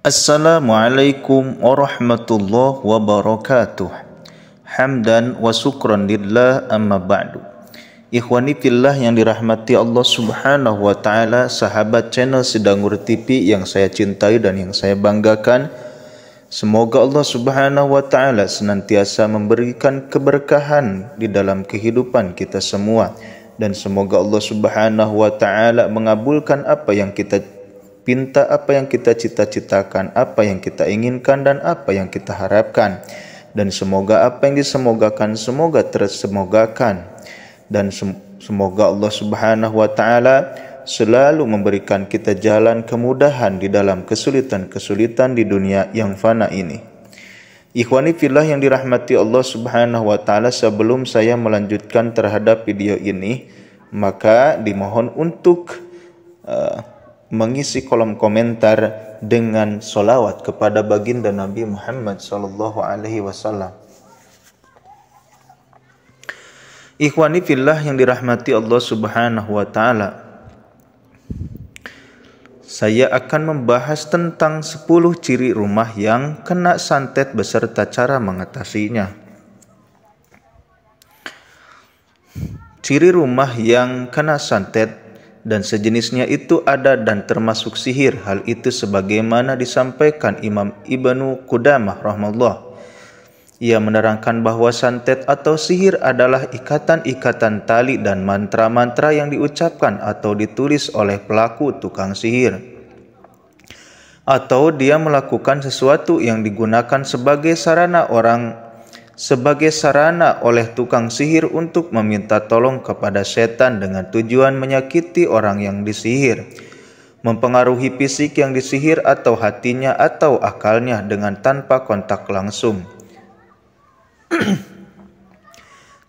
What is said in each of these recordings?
Assalamualaikum warahmatullahi wabarakatuh. Hamdan wa syukran lillah amma ba'du. Ikhwani fillah yang dirahmati Allah subhanahu wa ta'ala, sahabat channel Sidangur TV yang saya cintai dan yang saya banggakan. Semoga Allah subhanahu wa ta'ala senantiasa memberikan keberkahan di dalam kehidupan kita semua. Dan semoga Allah subhanahu wa ta'ala mengabulkan apa yang kita pinta, apa yang kita cita-citakan, apa yang kita inginkan dan apa yang kita harapkan. Dan semoga apa yang disemogakan semoga tersemogakan. Dan semoga Allah subhanahu wa ta'ala selalu memberikan kita jalan kemudahan di dalam kesulitan-kesulitan di dunia yang fana ini. Ikhwani fillah yang dirahmati Allah subhanahu wa ta'ala, sebelum saya melanjutkan terhadap video ini, maka dimohon untuk mengisi kolom komentar dengan solawat kepada baginda Nabi Muhammad sallallahu alaihi wasallam. Ikhwani fillah yang dirahmati Allah subhanahu wa ta'ala, saya akan membahas tentang 10 ciri rumah yang kena santet beserta cara mengatasinya. Ciri rumah yang kena santet dan sejenisnya itu ada dan termasuk sihir. Hal itu sebagaimana disampaikan Imam Ibnu Qudamah rahimahullah. Ia menerangkan bahwa santet atau sihir adalah ikatan-ikatan tali dan mantra-mantra yang diucapkan atau ditulis oleh pelaku tukang sihir, atau dia melakukan sesuatu yang digunakan sebagai sarana oleh tukang sihir untuk meminta tolong kepada setan dengan tujuan menyakiti orang yang disihir, mempengaruhi fisik yang disihir atau hatinya atau akalnya dengan tanpa kontak langsung.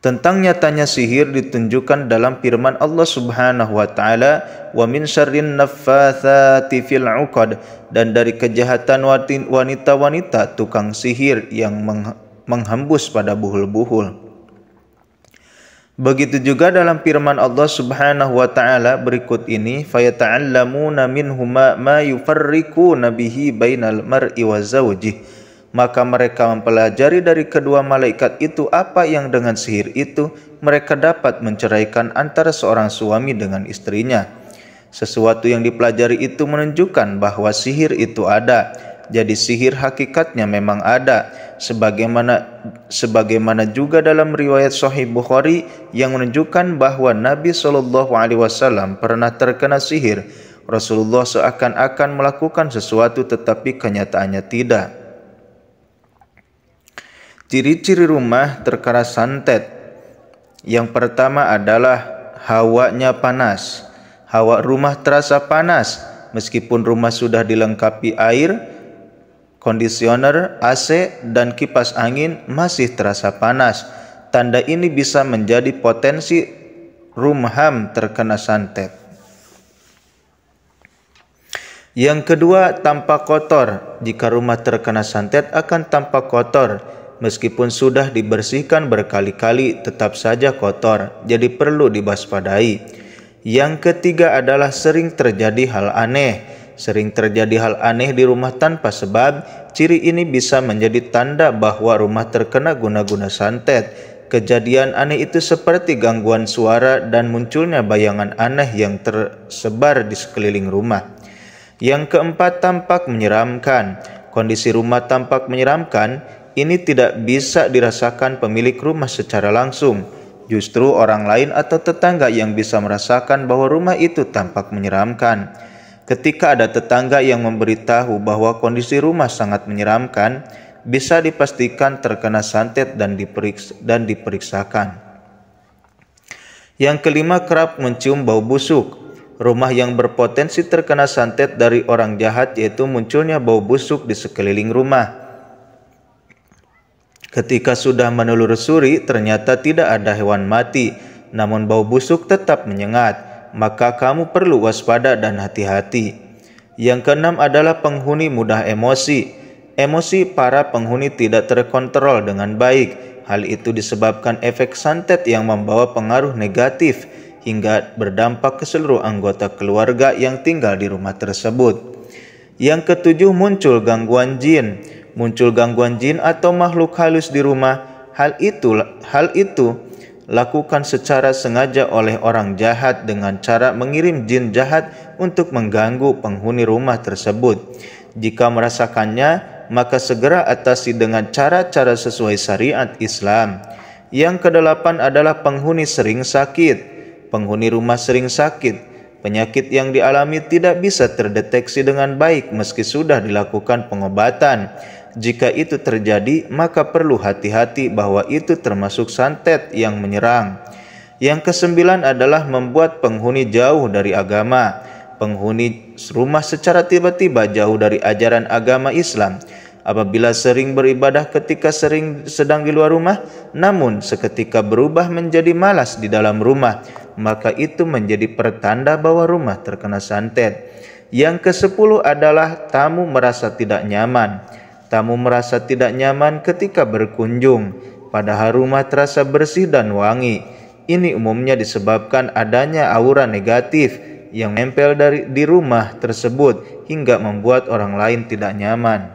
Tentang nyatanya sihir ditunjukkan dalam firman Allah subhanahu wa ta'ala, wa min syarrin naffatsati fil 'uqad, dan dari kejahatan wanita-wanita tukang sihir yang menghembus pada buhul-buhul. Begitu juga dalam firman Allah subhanahu wa ta'ala berikut ini, fayata'allamuna minhuma ma yufarriquna bihi bainal mar'i wa zawjih, maka mereka mempelajari dari kedua malaikat itu apa yang dengan sihir itu mereka dapat menceraikan antara seorang suami dengan istrinya. Sesuatu yang dipelajari itu menunjukkan bahwa sihir itu ada. Jadi sihir hakikatnya memang ada, sebagaimana juga dalam riwayat Sahih Bukhari yang menunjukkan bahwa Nabi SAW pernah terkena sihir. Rasulullah seakan-akan melakukan sesuatu tetapi kenyataannya tidak. Ciri-ciri rumah terkena santet. Yang pertama adalah hawanya panas. Hawa rumah terasa panas meskipun rumah sudah dilengkapi air, kondisioner, AC, dan kipas angin, masih terasa panas. Tanda ini bisa menjadi potensi rumah terkena santet. Yang kedua, tampak kotor. Jika rumah terkena santet akan tampak kotor. Meskipun sudah dibersihkan berkali-kali, tetap saja kotor. Jadi perlu diwaspadai. Yang ketiga adalah sering terjadi hal aneh. Sering terjadi hal aneh di rumah tanpa sebab. Ciri ini bisa menjadi tanda bahwa rumah terkena guna-guna santet. Kejadian aneh itu seperti gangguan suara dan munculnya bayangan aneh yang tersebar di sekeliling rumah. Yang keempat, tampak menyeramkan. Kondisi rumah tampak menyeramkan. Ini tidak bisa dirasakan pemilik rumah secara langsung. Justru orang lain atau tetangga yang bisa merasakan bahwa rumah itu tampak menyeramkan. Ketika ada tetangga yang memberitahu bahwa kondisi rumah sangat menyeramkan, bisa dipastikan terkena santet dan diperiksakan. Yang kelima, kerap mencium bau busuk. Rumah yang berpotensi terkena santet dari orang jahat yaitu munculnya bau busuk di sekeliling rumah. Ketika sudah menelusuri ternyata tidak ada hewan mati, namun bau busuk tetap menyengat, maka kamu perlu waspada dan hati-hati. Yang keenam adalah penghuni mudah emosi. Emosi para penghuni tidak terkontrol dengan baik. Hal itu disebabkan efek santet yang membawa pengaruh negatif hingga berdampak ke seluruh anggota keluarga yang tinggal di rumah tersebut. Yang ketujuh, muncul gangguan jin. Muncul gangguan jin atau makhluk halus di rumah. Hal itu lakukan secara sengaja oleh orang jahat dengan cara mengirim jin jahat untuk mengganggu penghuni rumah tersebut. Jika merasakannya, maka segera atasi dengan cara-cara sesuai syariat Islam. Yang kedelapan adalah penghuni sering sakit. Penghuni rumah sering sakit. Penyakit yang dialami tidak bisa terdeteksi dengan baik meski sudah dilakukan pengobatan. Jika itu terjadi, maka perlu hati-hati bahwa itu termasuk santet yang menyerang. Yang kesembilan adalah membuat penghuni jauh dari agama. Penghuni rumah secara tiba-tiba jauh dari ajaran agama Islam. Apabila sering beribadah ketika sedang di luar rumah, namun seketika berubah menjadi malas di dalam rumah, maka itu menjadi pertanda bahwa rumah terkena santet. Yang ke-10 adalah tamu merasa tidak nyaman. Tamu merasa tidak nyaman ketika berkunjung, padahal rumah terasa bersih dan wangi. Ini umumnya disebabkan adanya aura negatif yang menempel di rumah tersebut hingga membuat orang lain tidak nyaman.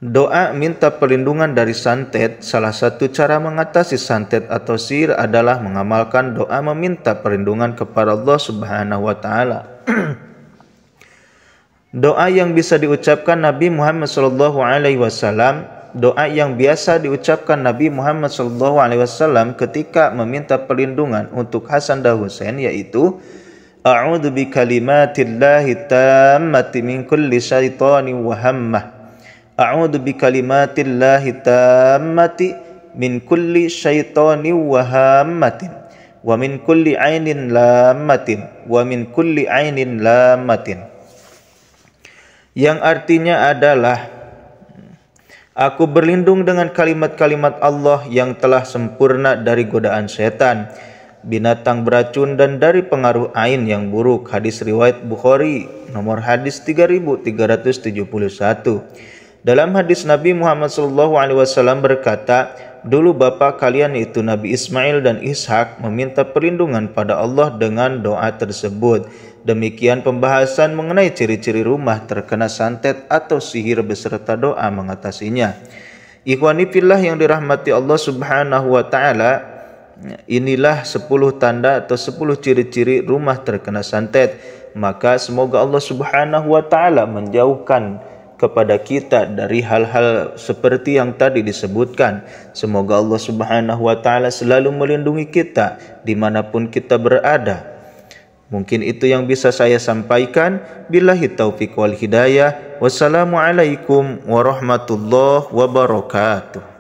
Doa minta perlindungan dari santet. Salah satu cara mengatasi santet atau sihir adalah mengamalkan doa meminta perlindungan kepada Allah Subhanahu wa taala. Doa yang bisa diucapkan Nabi Muhammad SAW, doa yang biasa diucapkan Nabi Muhammad SAW ketika meminta perlindungan untuk Hasan dan Husain, yaitu A'udzu bikalimatillahi tammati min kulli syaitanin wa hammah. A'udzu bikalimatillahi tammati min kulli syaitanin wa hammatin wa min kulli ainin lammatin wa min kulli ainin lammatin. Yang artinya adalah, aku berlindung dengan kalimat-kalimat Allah yang telah sempurna dari godaan setan, binatang beracun, dan dari pengaruh ain yang buruk. Hadis riwayat Bukhari, nomor hadis 3371. Dalam hadis Nabi Muhammad SAW berkata, dulu bapa kalian yaitu Nabi Ismail dan Ishak meminta perlindungan pada Allah dengan doa tersebut. Demikian pembahasan mengenai ciri-ciri rumah terkena santet atau sihir beserta doa mengatasinya. Ikhwani fillah yang dirahmati Allah Subhanahu wa taala, inilah 10 tanda atau 10 ciri-ciri rumah terkena santet. Maka semoga Allah Subhanahu wa taala menjauhkan kepada kita dari hal-hal seperti yang tadi disebutkan. Semoga Allah Subhanahu wa taala selalu melindungi kita dimanapun kita berada. Mungkin itu yang bisa saya sampaikan. Billahi taufiq wal hidayah. Wassalamualaikum warahmatullahi wabarakatuh.